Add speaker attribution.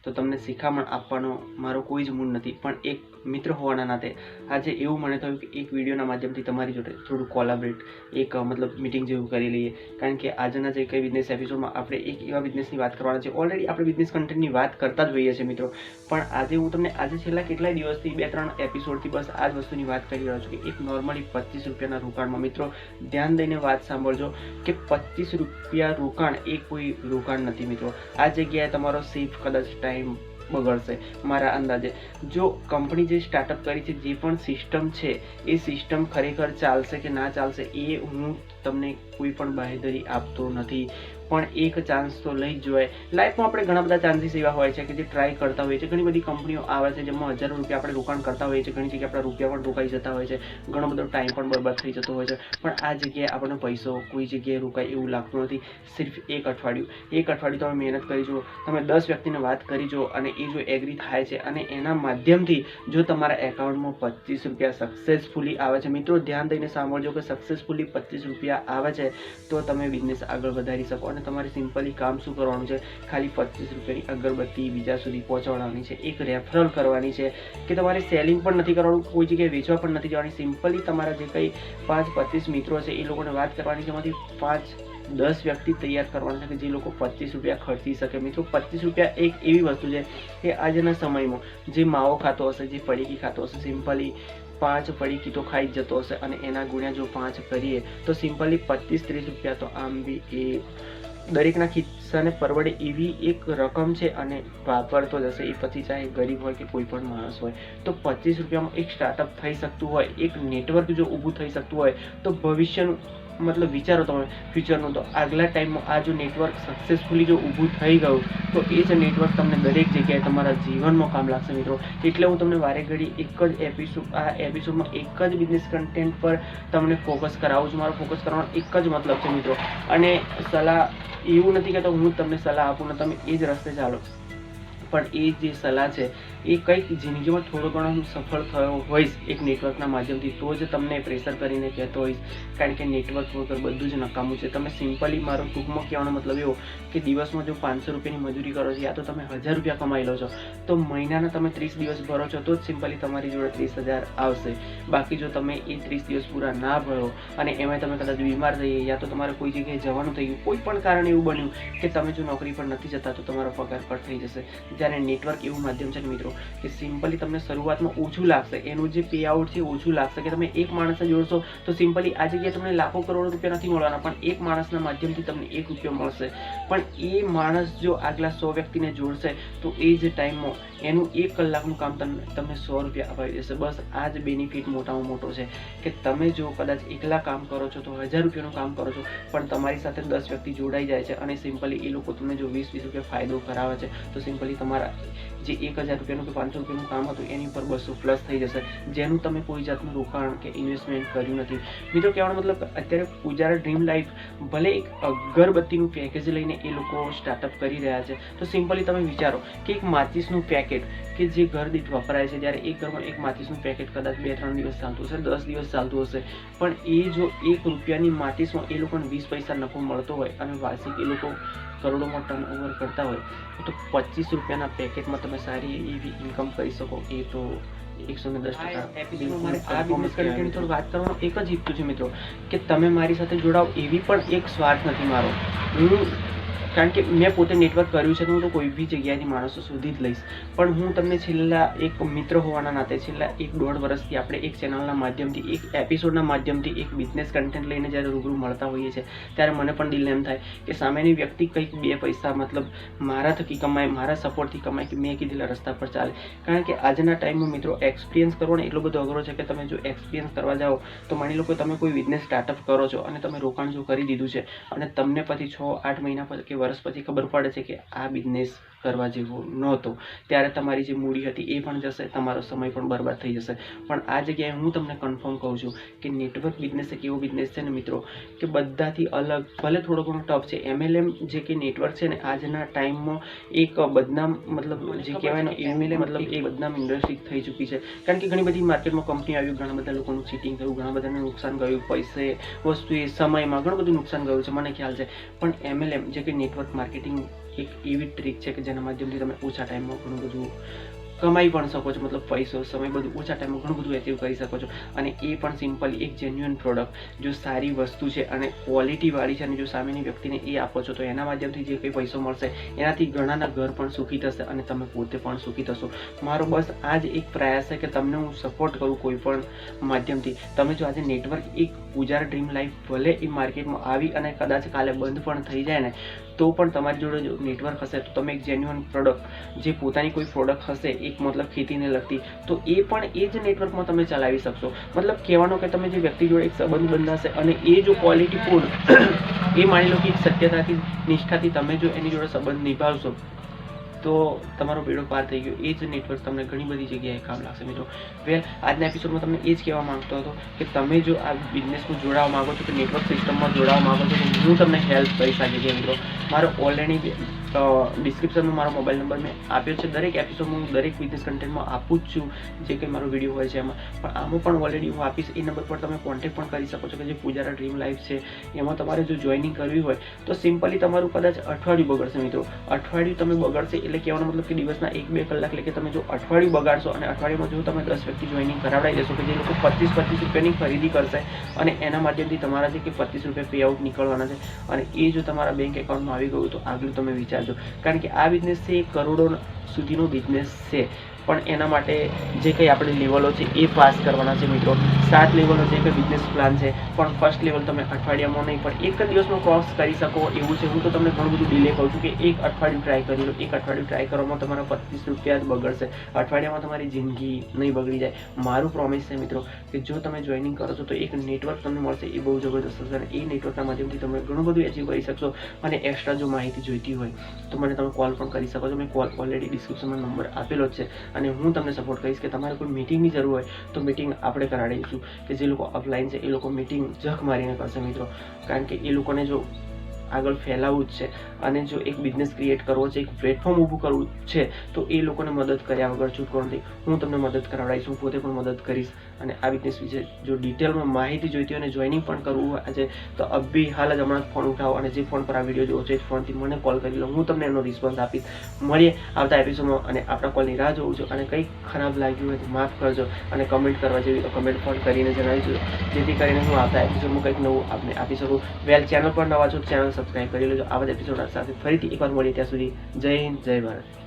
Speaker 1: તો તમને શિખામણ આપવાનો મારો કોઈ જ મૂડ નથી, પણ એક મિત્ર હોવાના નાતે આજે એવું મને થયું કે એક વિડીયોના માધ્યમથી તમારી જોડે થોડું કોલાબરેટ એક મતલબ મિટિંગ જેવું કરી લઈએ, કારણ કે આજના જે કંઈ બિઝનેસ એપિસોડમાં આપણે એક એવા બિઝનેસની વાત કરવાના છે. ઓલરેડી આપણે બિઝનેસ કન્ટેન્ટની વાત કરતા જ હોઈએ છીએ મિત્રો, પણ આજે હું તમને આજે છેલ્લા કેટલાય દિવસથી 2-3 એપિસોડથી બસ આ જ વસ્તુની વાત કરી રહ્યો છું કે એક નોર્મલી 25 રૂપિયાના રોકાણમાં મિત્રો ધ્યાન દઈને વાત સાંભળજો કે 25 રૂપિયા રોકાણ એ કોઈ રોકાણ નથી મિત્રો. આ જગ્યાએ તમારો સેફ કદાચ ટાઈમ બગડશે મારા અંદાજે. જો કંપની જે સ્ટાર્ટઅપ કરી છે, જે પણ સિસ્ટમ છે, એ સિસ્ટમ ખરેખર ચાલશે કે ના ચાલશે એ હું તમને કોઈ પણ બાંહેધરી આપતો નથી, પણ એક ચાન્સ તો લઈ જ જોઈએ. લાઈફમાં આપણે ઘણા બધા ચાન્સીસ એવા હોય છે કે જે ટ્રાય કરતા હોઈએ છીએ. ઘણી બધી કંપનીઓ આવે છે જેમાં હજારો રૂપિયા આપણે રોકાણ કરતા હોઈએ છીએ, ઘણી જગ્યાએ આપણા રૂપિયા પણ રોકાઈ જતા હોય છે, ઘણો બધો ટાઈમ પણ બરબાદ થઈ જતો હોય છે, પણ આ જગ્યાએ આપણને પૈસો કોઈ જગ્યાએ રોકાય એવું લાગતું નથી. સિર્ફ એક અઠવાડિયું તમે મહેનત કરી જુઓ, તમે 10 વ્યક્તિને વાત કરી જુઓ અને એ જો એગ્રી થાય છે અને એના માધ્યમથી જો તમારા એકાઉન્ટમાં 25 રૂપિયા સક્સેસફુલી આવે છે, મિત્રો ધ્યાન દઈને સાંભળજો કે સક્સેસફુલી 25 રૂપિયા આવે છે તો તમે બિઝનેસ આગળ વધારી શકો. અને તમારે સિમ્પલી કામ શું કરવાનું છે, ખાલી 25 રૂપિયાની અગરબત્તી બીજા સુધી પહોંચાડવાની છે, એક રેફરલ કરવાની છે કે તમારે સેલિંગ પણ નથી કરવાનું, કોઈ જગ્યાએ વેચવા પણ નથી જવાની. સિમ્પલી તમારા જે કંઈ 5-25 મિત્રો છે એ લોકોને વાત કરવાની છે, એમાંથી 5-10 વ્યક્તિ તૈયાર કરવાના છે કે જે લોકો 25 રૂપિયા ખર્ચી શકે. મિત્રો 25 રૂપિયા એક એવી વસ્તુ છે કે આજના સમયમાં જે માવો ખાતો હશે, જે પડીકી ખાતો હશે, સિમ્પલી 5 પડીકી તો ખાઈ જ જતો હશે અને એના ગુણ્યા જો 5 કરીએ તો સિમ્પલી 25-30 રૂપિયા તો આમ બી એ દરેકના ખિસ્સાને પરવડે એવી એક રકમ છે અને વાપરતો જશે. એ પછી ચાહે ગરીબ હોય કે કોઈ પણ માણસ હોય, તો 25 રૂપિયામાં એક સ્ટાર્ટઅપ થઈ શકતું હોય, એક નેટવર્ક જો ઊભું થઈ શકતું હોય તો ભવિષ્યનું મતલબ વિચારો તમે ફ્યુચરનું, તો આગલા ટાઈમમાં આ જો નેટવર્ક સક્સેસફુલી જો ઊભું થઈ ગયું તો એ જ નેટવર્ક તમને દરેક જગ્યાએ તમારા જીવનમાં કામ લાગશે મિત્રો. એટલે હું તમને વારે ઘડી એક જ એપિસોડમાં એક જ બિઝનેસ કન્ટેન્ટ પર તમને ફોકસ કરાવું છું. મારો ફોકસ કરવાનો એક જ મતલબ છે મિત્રો. અને સલાહ એવું નથી કહેતો હું તમને સલાહ આપું ને તમે એ જ રસ્તે ચાલો, પણ એ જે સલાહ છે એ કંઈક જિંદગીમાં થોડો ઘણો સફળ થયો હોઈશ એક નેટવર્કના માધ્યમથી, તો જ તમને પ્રેશર કરીને કહેતો હોઈશ, કારણ કે નેટવર્ક વગર બધું જ નકામું છે. તમે સિમ્પલી મારો ટૂંકમાં કહેવાનો મતલબ એવો કે દિવસમાં જો 500 રૂપિયાની મજૂરી કરો છો યા તો તમે 1000 રૂપિયા કમાઈ લો છો, તો મહિનાના તમે 30 દિવસ ભરો છો તો જ સિમ્પલી તમારી જોડે 30,000 આવશે. બાકી જો તમે એ 30 દિવસ પૂરા ના ભરો અને એમાં તમે કદાચ બીમાર થઈએ યા તો તમારે કોઈ જગ્યાએ જવાનું થઈ ગયું, કોઈ પણ કારણ એવું બન્યું કે તમે જો નોકરી પર નથી જતા, તો તમારો પગાર કટ થઈ જશે. જ્યારે નેટવર્ક એવું માધ્યમ છે ને મિત્રો કે સિમ્પલી તમને શરૂઆતમાં ઓછું લાગશે, એનું જે પે આઉટ છે ઓછું લાગશે કે તમે એક માણસને જોડશો તો સિમ્પલી આ જગ્યાએ તમને લાખો કરોડો રૂપિયા નથી મળવાના, પણ એક માણસના માધ્યમથી તમને 1 રૂપિયો મળશે. પણ એ માણસ જો આગલા 100 વ્યક્તિને જોડશે તો એ જ ટાઈમમાં એનું 1 કલાકનું કામ તમને 100 રૂપિયા અપાવી દેશે. બસ આ જ બેનિફિટ મોટામાં મોટો છે કે તમે જો કદાચ એકલા કામ કરો છો તો 1000 રૂપિયાનું કામ કરો છો, પણ તમારી સાથે 10 વ્યક્તિ જોડાઈ જાય છે અને સિમ્પલી એ લોકો તમને જો 20-20 રૂપિયા ફાયદો કરાવે છે, તો સિમ્પલી તમારા જે 1000 રૂપિયાનું કે 500 રૂપિયાનું કામ હતું એની ઉપર 200 પ્લસ થઈ જશે, જેનું તમે કોઈ જાતનું રોકાણ કે ઇન્વેસ્ટમેન્ટ કર્યું નથી. મિત્રો કહેવાનો મતલબ અત્યારે પૂજારા ડ્રીમ લાઈફ ભલે એક અગરબત્તીનું પેકેજ લઈને એ લોકો સ્ટાર્ટઅપ કરી રહ્યા છે, તો સિમ્પલી તમે વિચારો કે એક માચીસનું પેકેટ કે જે ઘર દીઠ વપરાય છે, જ્યારે એક ઘરમાં એક માચીસનું પેકેટ કદાચ 2-3 દિવસ ચાલતું હશે, 10 દિવસ ચાલતું હશે, પણ એ જો 1 રૂપિયાની માચીસમાં એ લોકોને 20 પૈસા નફો મળતો હોય અને વાર્ષિક એ લોકો કરોડોમાં ટર્ન ઓવર કરતા હોય, તો 25 રૂપિયાના પેકેટમાં તમે સારી એવી ઇન્કમ કરી શકો. એ તો 110%. મારે આ બિઝનેસ કન્ટેન્ટ પર વાત કરવાનો એક જ હેતુ છે મિત્રો કે તમે મારી સાથે જોડાઓ, એવી પણ એક સ્વાર્થ નથી મારો. કારણ કે મેં પોતે નેટવર્ક કર્યું છે તો હું તો કોઈ બી જગ્યાએથી માણસો શોધી જ લઈશ, પણ હું તમને છેલ્લા એક મિત્ર હોવાના નાતે છેલ્લા 1-1.5 વર્ષથી આપણે એક ચેનલના માધ્યમથી, એક એપિસોડના માધ્યમથી એક બિઝનેસ કન્ટેન્ટ લઈને જ્યારે રૂબરૂ મળતા હોઈએ છીએ, ત્યારે મને પણ દિલ એમ થાય કે સામેની વ્યક્તિ કંઈક 2 પૈસા મતલબ મારા થકી કમાય, મારા સપોર્ટથી કમાય, કે મેં કીધેલા રસ્તા પર ચાલે. કારણ કે આજના ટાઈમમાં મિત્રો એક્સપિરિયન્સ કરવો ને એટલો બધો અઘરો છે કે તમે જો એક્સપિરિયન્સ કરવા જાઓ તો માની લો કે તમે કોઈ બિઝનેસ સ્ટાર્ટઅપ કરો છો અને તમે રોકાણ જો કરી દીધું છે અને તમને પછી 6-8 મહિના પછી કે વર્ષ પછી ખબર પડે છે કે આ બિઝનેસ કરવા જેવો નહોતો, ત્યારે તમારી જે મૂડી હતી એ પણ જશે, તમારો સમય પણ બરબાદ થઈ જશે. પણ આ જગ્યાએ હું તમને કન્ફર્મ કહું છું કે નેટવર્ક બિઝનેસ એક એવો બિઝનેસ છે ને મિત્રો કે બધાથી અલગ, ભલે થોડો ઘણો ટફ છે. MLM જે કે નેટવર્ક છે ને આજના ટાઈમમાં એક બદનામ મતલબ જે કહેવાય ને MLM મતલબ એ બદનામ ઇન્ડસ્ટ્રી થઈ ચૂકી છે, કારણ કે ઘણી બધી માર્કેટમાં કંપની આવી, ઘણા બધા લોકોનું ચીટિંગ થયું, ઘણા બધાને નુકસાન ગયું, પૈસે વસ્તુએ સમયમાં ઘણું બધું નુકસાન ગયું છે મને ખ્યાલ છે. પણ MLM જે કે નેટવર્ક માર્કેટિંગ એક એવી ટ્રીક છે કે જેના માધ્યમથી તમે ઓછા ટાઈમમાં ઘણું બધું કમાઈ પણ શકો છો, મતલબ પૈસો સમય બધું ઓછા ટાઈમમાં ઘણું બધું એચીવ કરી શકો છો. અને એ પણ સિમ્પલી એક જેન્યુઅન પ્રોડક્ટ, જો સારી વસ્તુ છે અને ક્વોલિટીવાળી છે અને જો સામેની વ્યક્તિને એ આપો છો તો એના માધ્યમથી જે કંઈ પૈસો મળશે એનાથી ઘણાના ઘર પણ સુખી થશે અને તમે પોતે પણ સુખી થશો. મારો બસ આ જ એક પ્રયાસ છે કે તમને હું સપોર્ટ કરું કોઈ પણ માધ્યમથી. તમે જો આજે નેટવર્ક એક પૂજારા ડ્રીમ લાઈફ ભલે એ માર્કેટમાં આવી અને કદાચ કાલે બંધ પણ થઈ જાય ને તો પણ તમારી જોડે જો નેટવર્ક હશે તો તમે એક જેન્યુઅન પ્રોડક્ટ, જે પોતાની કોઈ પ્રોડક્ટ હશે એક મતલબ ખેતીને લગતી, તો એ પણ એ જ નેટવર્કમાં તમે ચલાવી શકશો. મતલબ કહેવાનો કે તમે જે વ્યક્તિ જોડે એક સંબંધ બંધાશે અને એ જો ક્વોલિટી ફૂડ, એ માની લો કે એક સત્યતાથી નિષ્ઠાથી તમે જો એની જોડે સંબંધ નિભાવશો તો તમારો બેડો પાર થઈ ગયો. એ જ નેટવર્ક તમને ઘણી બધી જગ્યાએ કામ લાગશે મિત્રો. વેલ, આજના એપિસોડમાં તમને એ જ કહેવા માંગતો હતો કે તમે જો આ બિઝનેસમાં જોડાવા માંગો છો કે નેટવર્ક સિસ્ટમમાં જોડાવા માંગો છો તો હું તમને હેલ્પ કરી શકું છું મિત્રો. મારો ઓલરેડી ડિસ્ક્રિપ્શનમાં મારો મોબાઈલ નંબર મેં આપ્યો છે. દરેક એપિસોડમાં હું દરેક બિઝનેસ કન્ટેન્ટમાં આપું જ છું જે કંઈ મારો વિડીયો હોય છે એમાં, પણ આમાં પણ ઓલરેડી હું આપીશ. એ નંબર પર તમે કોન્ટેક્ટ પણ કરી શકો છો કે જે પૂજારા ડ્રીમ લાઈફ છે એમાં તમારે જો જોઈનિંગ કરવી હોય તો સિમ્પલી તમારું કદાચ અઠવાડિયું બગડશે મિત્રો. અઠવાડિયું તમે બગડશે એટલે કહેવાનો મતલબ કે દિવસના 1-2 કલાક, એટલે કે તમે જો અઠવાડિયું બગાડશો અને અઠવાડિયામાં જો તમે 10 વ્યક્તિ જોઈનિંગ કરાવડાવી દેશો કે જે લોકો 25 રૂપિયાની ખરીદી કરશે અને એના માધ્યમથી તમારા જે કે 25 રૂપિયા પે આઉટ નીકળવાના છે અને એ જો તમારા બેંક એકાઉન્ટમાં આવી ગયું તો આગળ તમે વિચારજો. કારણ કે આ બિઝનેસ છે એ કરોડો સુધીનો બિઝનેસ છે, પણ એના માટે જે કંઈ આપણે લેવલો છે એ પાસ કરવાના છે મિત્રો. 7 લેવલનો જે કંઈ બિઝનેસ પ્લાન છે, પણ ફર્સ્ટ લેવલ તમે અઠવાડિયામાં નહીં પણ એક જ દિવસમાં ક્રોસ કરી શકો એવું છે. હું તો તમને ઘણું બધું ડિલે કહું છું કે એક અઠવાડિયું ટ્રાય કરી લો. એક અઠવાડિયું ટ્રાય કરવામાં તમારા 25 રૂપિયા જ બગડશે. અઠવાડિયામાં તમારી જિંદગી નહીં બગડી જાય. મારું પ્રોમિસ છે મિત્રો કે જો તમે જોઈનિંગ કરો છો તો એક નેટવર્ક તમને મળશે એ બહુ જબરદસ્ત હશે અને એ નેટવર્કના માધ્યમથી તમે ઘણું બધું એચીવ કરી શકશો. અને એક્સ્ટ્રા જો માહિતી જોઈતી હોય તો મને તમે કોલ પણ કરી શકો છો. મેં કોલ ઓલરેડી ડિસ્ક્રિપ્શનમાં નંબર આપેલો જ છે અને હું તમને સપોર્ટ કરીશ કે તમારે કોઈ મિટિંગની જરૂર હોય તો મિટિંગ આપણે કરાવીશું. કે જે લોકો ઓફલાઈન છે એ લોકો મિટિંગ જખ મારીને કરશે મિત્રો, કારણ કે એ લોકોને જો આગળ ફેલાવવું જ છે અને જો એક બિઝનેસ ક્રિએટ કરવો છે, એક પ્લેટફોર્મ ઊભું કરવું છે તો એ લોકોને મદદ કર્યા વગર છૂટકો નથી. હું તમને મદદ કરાવડાવીશ, હું પોતે પણ મદદ કરીશ. અને આ બિઝનેસ વિશે જો ડિટેલમાં માહિતી જોઈતી હોય અને જોઈનિંગ પણ કરવું હોય આજે તો અભી હાલ જ હમણાં ફોન ઉઠાવો અને જે ફોન પર આ વિડીયો જોવો છે એ ફોનથી મને કોલ કરી લો. હું તમને એનો રિસ્પોન્સ આપીશ. મળીએ આવતા એપિસોડમાં અને આપણા કોલની રાહ જોઉં છું. અને કંઈક ખરાબ લાગ્યું હોય તો માફ કરજો અને કમેન્ટ કરવા જેવી તો કમેન્ટ પણ કરીને જણાવીશું, જેથી કરીને હું આવતા એપિસોડમાં કંઈક નવું આપણે આપી શકું. વેલ, ચેનલ પર નવા છો ચેનલ સબસ્ક્રાઈબ કરી લેજો. આવા જ એપિસોડ સાથે ફરીથી એકવાર મળીએ. ત્યાં સુધી જય હિન્દ, જય ભારત.